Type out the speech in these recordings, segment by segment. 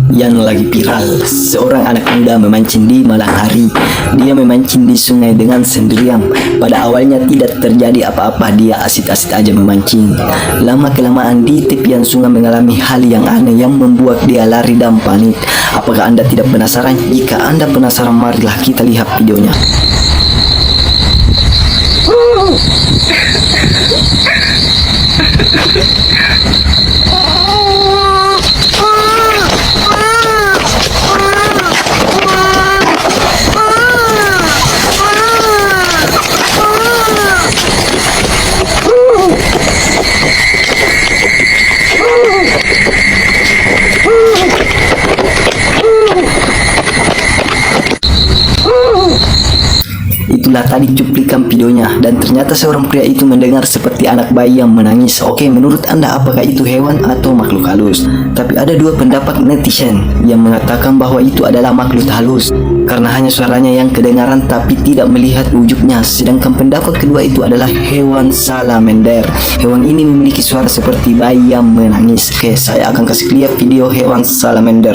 Yang lagi viral, seorang anak muda memancing di malam hari. Dia memancing di sungai dengan sendirian. Pada awalnya tidak terjadi apa-apa, dia asik-asik aja memancing. Lama-kelamaan di tepian sungai mengalami hal yang aneh yang membuat dia lari dan panik. Apakah Anda tidak penasaran? Jika Anda penasaran, marilah kita lihat videonya. Itulah tadi cuplikan videonya, dan ternyata seorang pria itu mendengar seperti anak bayi yang menangis. Oke, menurut Anda apakah itu hewan atau makhluk halus? Tapi ada dua pendapat netizen yang mengatakan bahwa itu adalah makhluk halus karena hanya suaranya yang kedengaran tapi tidak melihat wujudnya. Sedangkan pendapat kedua itu adalah hewan salamander. Hewan ini memiliki suara seperti bayi yang menangis. Oke, saya akan kasih lihat video hewan salamander.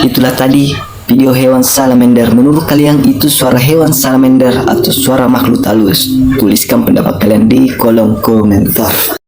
Itulah tadi video hewan salamander. Menurut kalian itu suara hewan salamander atau suara makhluk halus? Tuliskan pendapat kalian di kolom komentar.